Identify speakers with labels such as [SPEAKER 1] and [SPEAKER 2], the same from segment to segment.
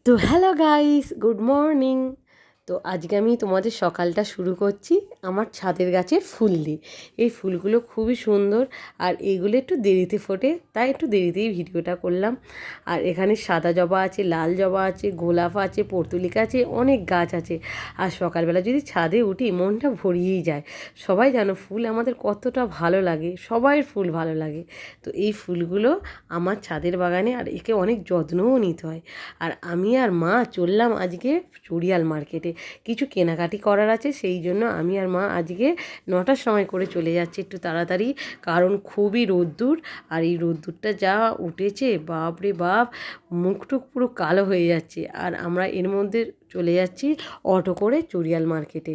[SPEAKER 1] তো hello guys, good morning. তো আজকে আমি তোমাদের সকালটা শুরু করছি আমার ছাদের গাছের ফুল দিয়ে। এই ফুলগুলো খুবই সুন্দর আর এইগুলো একটু দেরিতে ফোটে, তাই একটু দেরিতেই ভিডিওটা করলাম। আর এখানে সাদা জবা আছে, লাল জবা আছে, গোলাপ আছে, পর্তুলিকা আছে, অনেক গাছ আছে। আর সকালবেলা যদি ছাদে উঠি মনটা ভরিয়েই যায়। সবাই জানো ফুল আমাদের কতটা ভালো লাগে, সবাইয়ের ফুল ভালো লাগে। তো এই ফুলগুলো আমার ছাদের বাগানে, আর একে অনেক যত্নও নিতে হয়। আর আমি আর মা চললাম আজকে চুড়িয়াল মার্কেটে, কিছু কেনাকাটি করার আছে, সেই জন্য আমি আর মা আজকে 9টার সময় করে চলে যাচ্ছি একটু তাড়াতাড়ি, কারণ খুবই রোদ্দুর। আর এই রোদ্দুরটা যা উঠেছে, বাপ রে বাপ, মুখটুক পুরো কালো হয়ে যাচ্ছে। আর আমরা এর মধ্যে চলে যাচ্ছি অটো করে চুড়িয়াল মার্কেটে।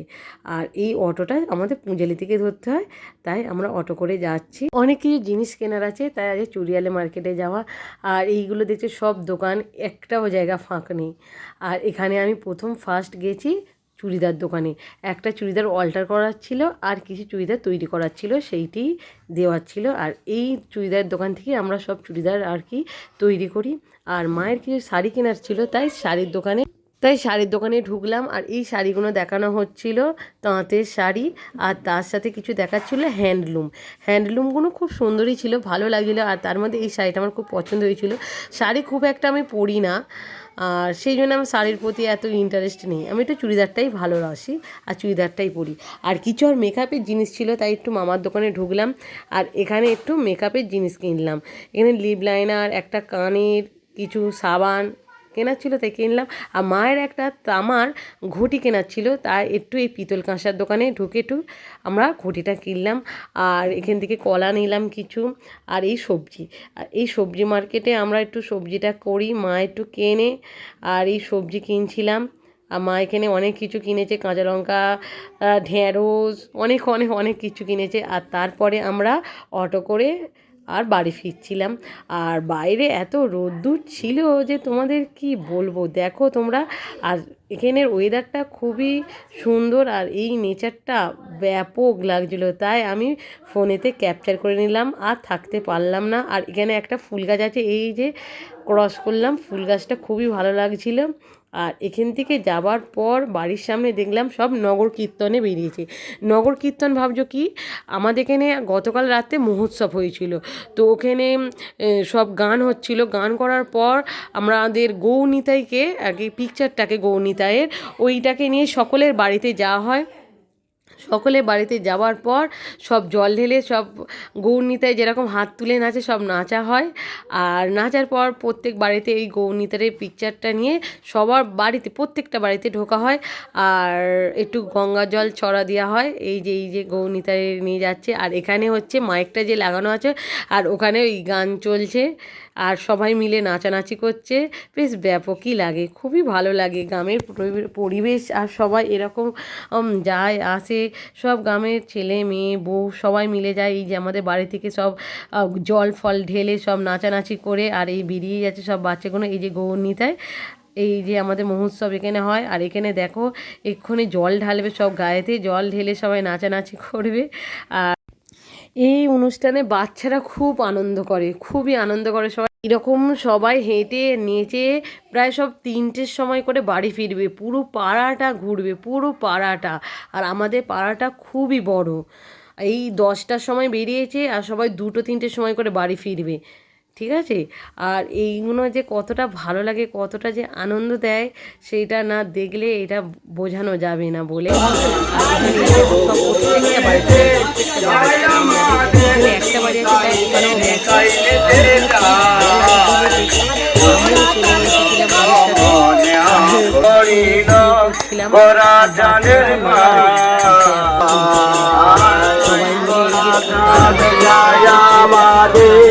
[SPEAKER 1] আর এই অটোটা আমাদের পুঁজালি থেকে ধরতে হয়, তাই আমরা অটো করে যাচ্ছি। অনেক কিছু জিনিস কেনার আছে, তাই আজকে চুড়িয়ালে মার্কেটে যাওয়া। আর এইগুলো দেখছে সব দোকান, একটাও জায়গা ফাঁক নেই। আর এখানে আমি ফার্স্ট গেছি চুড়িদার দোকানে। একটা চুড়িদার অল্টার করার ছিল আর কিছু চুড়িদার তৈরি করার ছিল, সেইটি দেওয়ার ছিল। আর এই চুড়িদার দোকান থেকে আমরা সব চুড়িদার আর কি তৈরি করি। আর মায়ের কিছু শাড়ি কেনার ছিল, তাই শাড়ির দোকানে ঢুকলাম। আর এই শাড়িগুলো দেখানো হচ্ছিল তাঁতের শাড়ি, আর তার সাথে কিছু দেখাচ্ছিল হ্যান্ডলুমগুলো খুব সুন্দরই ছিল, ভালো লাগছিলো। আর তার মধ্যে এই শাড়িটা আমার খুব পছন্দ হয়েছিল। শাড়ি খুব একটা আমি পরি না, আর সেই জন্য আমার শাড়ির প্রতি এত ইন্টারেস্ট নেই, আমি একটু চুড়িদারটাই ভালোবাসি আর চুড়িদারটাই পরি। আর কিছু আর মেকআপের জিনিস ছিল, তাই একটু মামার দোকানে ঢুকলাম। আর এখানে একটু মেকআপের জিনিস কিনলাম। এখানে লিপ লাইনার, একটা কানের, কিছু সাবান কেনার ছিল, তাই কিনলাম। আর মায়ের একটা তামার ঘটি কেনার ছিল, তাই একটু এই পিতল কাঁসার দোকানে ঢুকে একটু আমরা ঘটিটা কিনলাম। আর এখান থেকে কলা নিলাম কিছু, আর এই সবজি মার্কেটে আমরা একটু সবজিটা করি, মা একটু কেনে। আর এই সবজি কিনছিলাম। আর মা এখানে অনেক কিছু কিনেছে, কাঁচা লঙ্কা, ঢেঁড়স, অনেক অনেক অনেক কিছু কিনেছে। আর তারপরে আমরা অটো করে আর বাড়ি ফিরছিলাম। আর বাইরে এত রোদ্দুর ছিল যে তোমাদের কি বলবো, দেখো তোমরা। আর এখানের ওয়েদারটা খুবই সুন্দর, আর এই নেচারটা ব্যাপক লাগছিলো, তাই আমি ফোনেতে ক্যাপচার করে নিলাম, আর থাকতে পারলাম না। আর এখানে একটা ফুল গাছ আছে, এই যে ক্রস করলাম, ফুল গাছটা খুবই ভালো লাগছিল। আর এখান থেকে যাবার পর বাড়ির সামনে দেখলাম সব নগর কীর্তনে বেরিয়েছে। নগর কীর্তন ভাবছো কি, আমাদের এখানে গতকাল রাতে মহোৎসব হয়েছিল, তো ওখানে সব গান হচ্ছিল। গান করার পর আমাদের গৌনিতাইকে আগে পিকচারটাকে, গৌনিতাইয়ের ওইটাকে নিয়ে সকলের বাড়িতে যাওয়া হয়। সকলে বাড়িতে যাওয়ার পর সব জল ঢেলে সব গৌরনিতায় যেরকম হাত তুলে নাচে, সব নাচা হয়। আর নাচার পর প্রত্যেক বাড়িতে এই গৌরনিতারের পিকচারটা নিয়ে সবার বাড়িতে, প্রত্যেকটা বাড়িতে ঢোকা হয়। আর একটু গঙ্গা জল ছড়া দেওয়া হয়, এই যে গৌরনিতারে নিয়ে যাচ্ছে। আর এখানে হচ্ছে মাইকটা যে লাগানো আছে, আর ওখানে ওই গান চলছে, আর সবাই মিলে নাচানাচি করছে। বেশ ব্যাপকই লাগে, খুবই ভালো লাগে গ্রামের পরিবেশ। আর সবাই এরকম যায় আসে, সব গ্রামের ছেলে মেয়ে বউ সবাই মিলে যায়। এই যে আমাদের বাড়ি থেকে সব জল ফল ঢেলে সব নাচানাচি করে, আর এই বেরিয়ে যাচ্ছে সব বাচ্চাগুলো। এই যে গৌরনিতায় এই যে আমাদের মহোৎসব এখানে হয়। আর এখানে দেখো এক্ষুনি জল ঢালবে, সব গায়েতে জল ঢেলে সবাই নাচানাচি করবে। আর এই অনুষ্ঠানে বাচ্চারা খুব আনন্দ করে, খুবই আনন্দ করে। সবাই এরকম সবাই হেঁটে নেচে প্রায় সব 3টের সময় করে বাড়ি ফিরবে, পুরো পাড়াটা ঘুরবে, পুরো পাড়াটা। আর আমাদের পাড়াটা খুবই বড়, এই 10টার সময় বেরিয়েছে, আর সবাই 2-3টের সময় করে বাড়ি ফিরবে, ঠিক আছে। আর এইগুলো যে কতটা ভালো লাগে, কতটা যে আনন্দ দেয়, সেইটা না দেখলে এটা বোঝানো যাবে না বলে। আর এখানে সব প্রত্যেকটা বাড়িতে একটা বাড়ি আছে,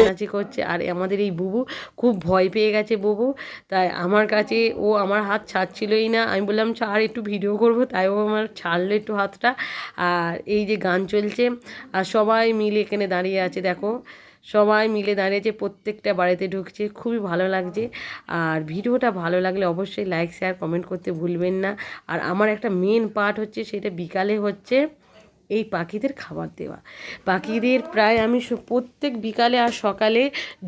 [SPEAKER 1] নাচি করছে। আর আমাদের এই বুবু খুব ভয় পেয়ে গেছে বুবু, তাই আমার কাছে ও আমার হাত ছাড়ছিলই না। আমি বললাম ছাড়, একটু ভিডিও করবো, তাই ও আমার ছাড়লো একটু হাতটা। আর এই যে গান চলছে, আর সবাই মিলে এখানে দাঁড়িয়ে আছে, দেখো সবাই মিলে দাঁড়িয়েছে, প্রত্যেকটা বাড়িতে ঢুকছে, খুবই ভালো লাগছে। আর ভিডিওটা ভালো লাগলে অবশ্যই লাইক শেয়ার কমেন্ট করতে ভুলবেন না। আর আমার একটা মেন পার্ট হচ্ছে, সেটা বিকালে হচ্ছে এই পাখিদের খাবার দেওয়া। পাখিদের প্রায় আমি প্রত্যেক বিকালে আর সকালে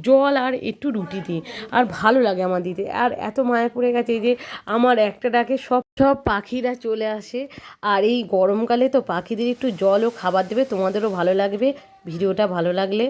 [SPEAKER 1] জল আর একটু রুটি দিই, আর ভালো লাগে আমার দিতে। আর এত মায়া পড়ে গেছে যে আমার একটা ডাকে সব সব পাখিরা চলে আসে। আর এই গরমকালে তো পাখিদের একটু জল ও খাবার দেবে, তোমাদেরও ভালো লাগবে। ভিডিওটা ভালো লাগলে